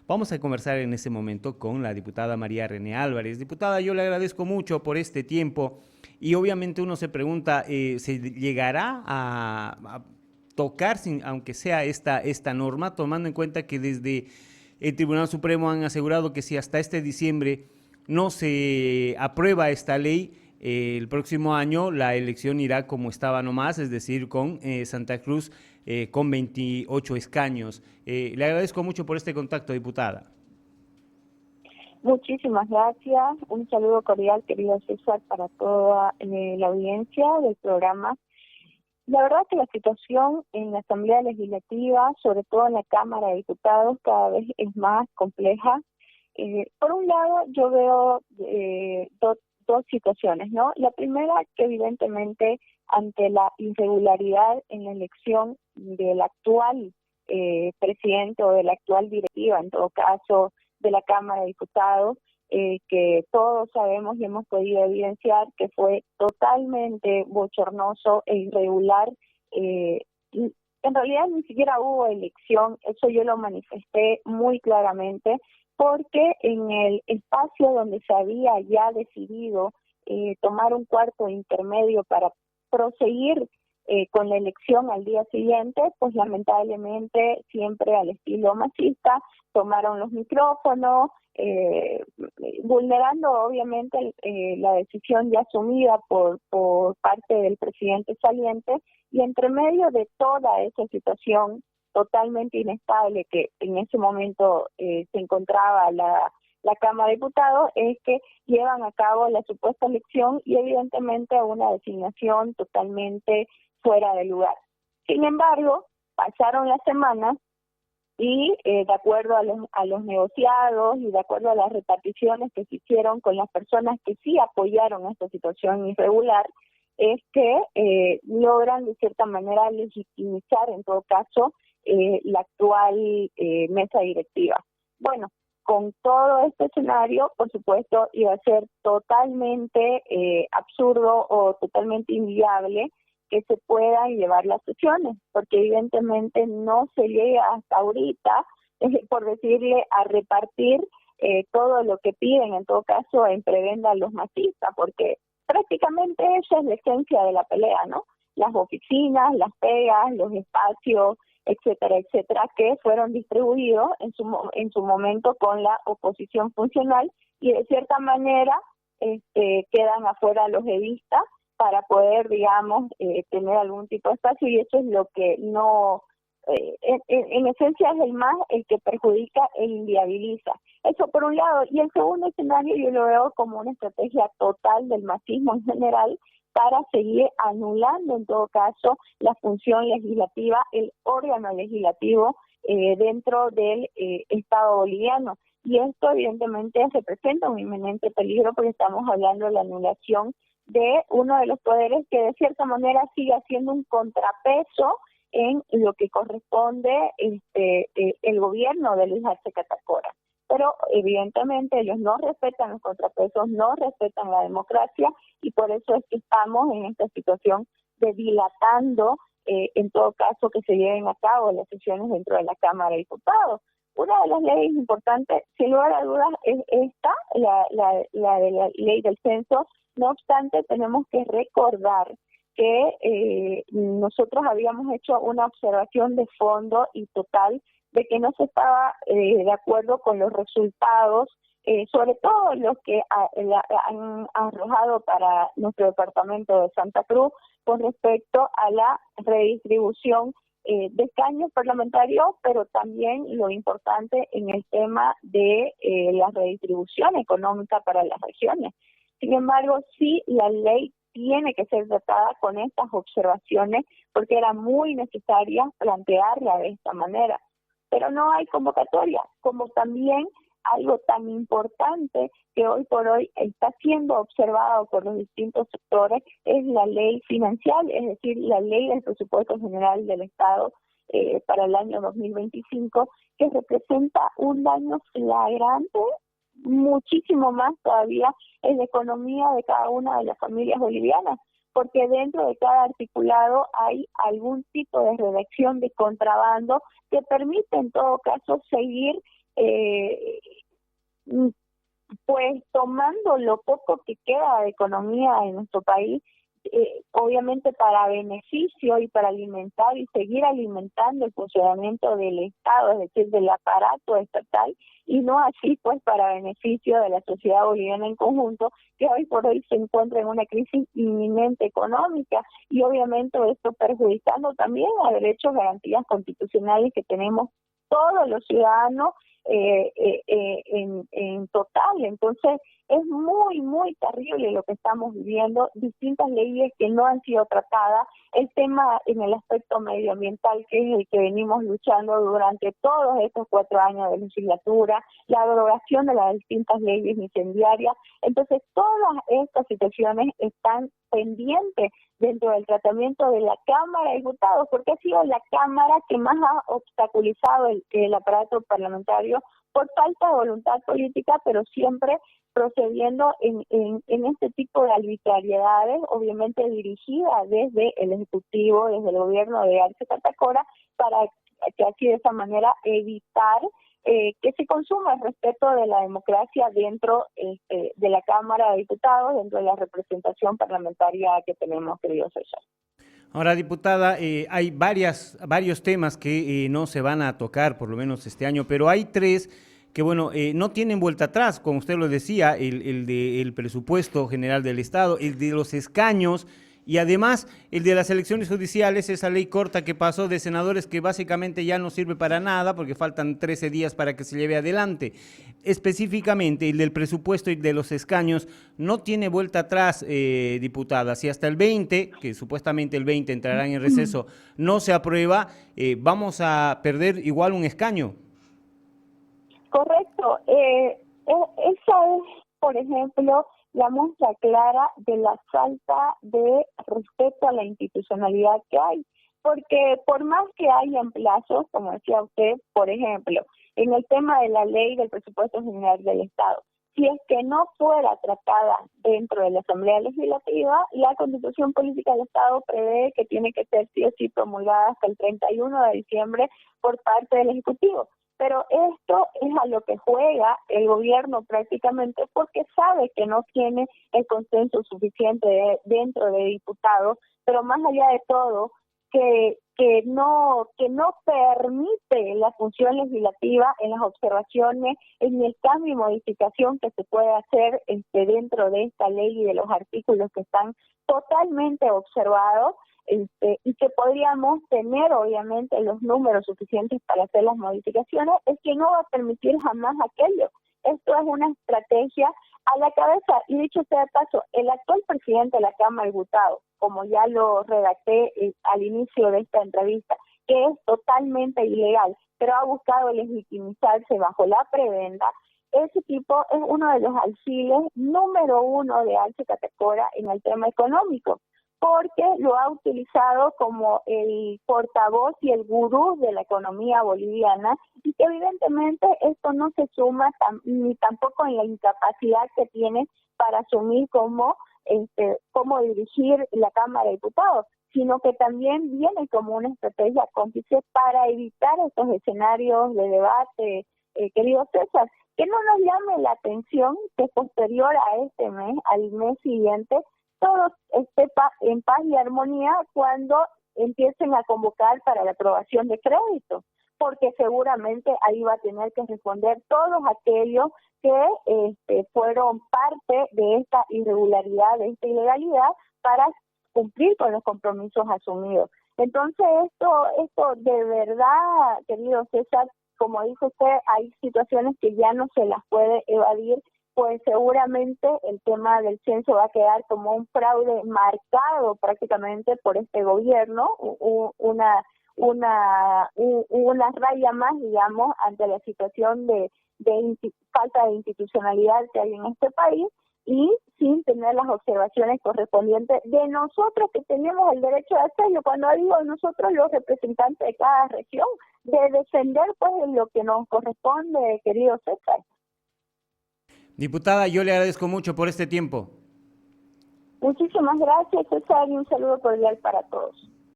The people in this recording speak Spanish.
Vamos a conversar en ese momento con la diputada María René Álvarez. Diputada, yo le agradezco mucho por este tiempo y obviamente uno se pregunta, ¿se llegará a tocar, aunque sea esta norma, tomando en cuenta que desde el Tribunal Supremo han asegurado que si hasta este diciembre no se aprueba esta ley, el próximo año la elección irá como estaba nomás, es decir, con Santa Cruz con 28 escaños. Le agradezco mucho por este contacto, diputada. Muchísimas gracias. Un saludo cordial, querido César, para toda la audiencia del programa. La verdad que la situación en la Asamblea Legislativa, sobre todo en la Cámara de Diputados, cada vez es más compleja. Por un lado, yo veo dos situaciones, ¿no? La primera, que evidentemente ante la irregularidad en la elección del actual presidente o de la actual directiva, en todo caso, de la Cámara de Diputados, que todos sabemos y hemos podido evidenciar que fue totalmente bochornoso e irregular. En realidad ni siquiera hubo elección, eso yo lo manifesté muy claramente, porque en el espacio donde se había ya decidido tomar un cuarto intermedio para proseguir con la elección al día siguiente, pues lamentablemente siempre al estilo machista, tomaron los micrófonos, vulnerando obviamente la decisión ya asumida por parte del presidente saliente, y entre medio de toda esa situación totalmente inestable que en ese momento se encontraba la Cámara de Diputados, es que llevan a cabo la supuesta elección y evidentemente una designación totalmente fuera de lugar. Sin embargo, pasaron las semanas y de acuerdo a los negociados y de acuerdo a las reparticiones que se hicieron con las personas que sí apoyaron esta situación irregular, es que logran de cierta manera legitimizar en todo caso la actual mesa directiva. Bueno, con todo este escenario, por supuesto, iba a ser totalmente absurdo o totalmente inviable que se puedan llevar las sesiones, porque evidentemente no se llega hasta ahorita, por decirle, a repartir todo lo que piden, en todo caso, en prebenda a los masistas, porque prácticamente esa es la esencia de la pelea, ¿no? Las oficinas, las pegas, los espacios, etcétera, etcétera, que fueron distribuidos en su momento con la oposición funcional y de cierta manera quedan afuera los edistas para poder, digamos, tener algún tipo de espacio, y eso es lo que no, en esencia es el más el que perjudica e inviabiliza. Eso por un lado. Y el segundo escenario yo lo veo como una estrategia total del masismo en general para seguir anulando en todo caso la función legislativa, el órgano legislativo dentro del Estado boliviano. Y esto evidentemente representa un inminente peligro porque estamos hablando de la anulación de uno de los poderes que de cierta manera sigue haciendo un contrapeso en lo que corresponde el gobierno de Luis Arce Catacora. Pero evidentemente ellos no respetan los contrapesos, no respetan la democracia, y por eso es que estamos en esta situación de dilatando en todo caso que se lleven a cabo las sesiones dentro de la Cámara de Diputados. Una de las leyes importantes, sin lugar a dudas, es esta, la de la ley del censo. No obstante, tenemos que recordar que nosotros habíamos hecho una observación de fondo y total de que no se estaba de acuerdo con los resultados, sobre todo los que han arrojado para nuestro departamento de Santa Cruz con respecto a la redistribución de escaños parlamentarios, pero también lo importante en el tema de la redistribución económica para las regiones. Sin embargo, sí, la ley tiene que ser tratada con estas observaciones porque era muy necesaria plantearla de esta manera. Pero no hay convocatoria, como también algo tan importante que hoy por hoy está siendo observado por los distintos sectores es la ley financiera, es decir, la ley del presupuesto general del Estado para el año 2025, que representa un daño flagrante, muchísimo más todavía en la economía de cada una de las familias bolivianas, porque dentro de cada articulado hay algún tipo de redacción de contrabando que permite en todo caso seguir pues tomando lo poco que queda de economía en nuestro país, obviamente para beneficio y para alimentar y seguir alimentando el funcionamiento del Estado, es decir, del aparato estatal, y no así pues para beneficio de la sociedad boliviana en conjunto, que hoy por hoy se encuentra en una crisis inminente económica, y obviamente esto perjudicando también a derechos, garantías constitucionales que tenemos todos los ciudadanos en total. Entonces es muy, muy terrible lo que estamos viviendo, distintas leyes que no han sido tratadas, el tema en el aspecto medioambiental, que es el que venimos luchando durante todos estos 4 años de legislatura, la derogación de las distintas leyes incendiarias. Entonces todas estas situaciones están pendientes dentro del tratamiento de la Cámara de Diputados, porque ha sido la Cámara que más ha obstaculizado el aparato parlamentario por falta de voluntad política, pero siempre procediendo en este tipo de arbitrariedades, obviamente dirigidas desde el Ejecutivo, desde el gobierno de Arce Catacora, para que así de esa manera evitar que se consuma el respeto de la democracia dentro de la Cámara de Diputados, dentro de la representación parlamentaria que tenemos, querido César. Ahora, diputada, hay varios temas que no se van a tocar, por lo menos este año, pero hay 3 que, bueno, no tienen vuelta atrás, como usted lo decía, el del presupuesto general del Estado, el de los escaños y además el de las elecciones judiciales, esa ley corta que pasó de senadores que básicamente ya no sirve para nada porque faltan 13 días para que se lleve adelante. Específicamente el del presupuesto y de los escaños no tiene vuelta atrás, diputada. Si hasta el 20, que supuestamente el 20 entrarán en receso, no se aprueba, vamos a perder igual un escaño. Correcto. Esa es, por ejemplo, la muestra clara de la falta de respeto a la institucionalidad que hay. Porque por más que haya plazos, como decía usted, por ejemplo, en el tema de la ley del presupuesto general del Estado, si es que no fuera tratada dentro de la Asamblea Legislativa, la Constitución Política del Estado prevé que tiene que ser sí o sí promulgada hasta el 31 de diciembre por parte del Ejecutivo. Pero esto es a lo que juega el gobierno prácticamente porque sabe que no tiene el consenso suficiente dentro de diputados, pero más allá de todo, que no permite la función legislativa en las observaciones, en el cambio y modificación que se puede hacer dentro de esta ley y de los artículos que están totalmente observados. Y que podríamos tener obviamente los números suficientes para hacer las modificaciones, es que no va a permitir jamás aquello. Esto es una estrategia a la cabeza, y dicho sea de paso, el actual presidente de la Cámara de Diputados, como ya lo redacté al inicio de esta entrevista, que es totalmente ilegal, pero ha buscado legitimizarse bajo la prebenda. Ese tipo es uno de los alfiles número 1 de Arce Catacora en el tema económico, porque lo ha utilizado como el portavoz y el gurú de la economía boliviana, y que evidentemente esto no se suma ni tampoco en la incapacidad que tiene para asumir cómo dirigir la Cámara de Diputados, sino que también viene como una estrategia cómplice para evitar estos escenarios de debate, querido César, que no nos llame la atención que posterior a este mes, al mes siguiente, todo esté en paz y armonía cuando empiecen a convocar para la aprobación de crédito, porque seguramente ahí va a tener que responder todos aquellos que fueron parte de esta irregularidad, de esta ilegalidad, para cumplir con los compromisos asumidos. Entonces esto de verdad, querido César, como dijo usted, hay situaciones que ya no se las puede evadir, pues seguramente el tema del censo va a quedar como un fraude marcado prácticamente por este gobierno, una raya más, digamos, ante la situación de falta de institucionalidad que hay en este país, y sin tener las observaciones correspondientes de nosotros que tenemos el derecho de hacerlo. Cuando digo nosotros, los representantes de cada región, de defender pues lo que nos corresponde, querido César. Diputada, yo le agradezco mucho por este tiempo. Muchísimas gracias, César, y un saludo cordial para todos.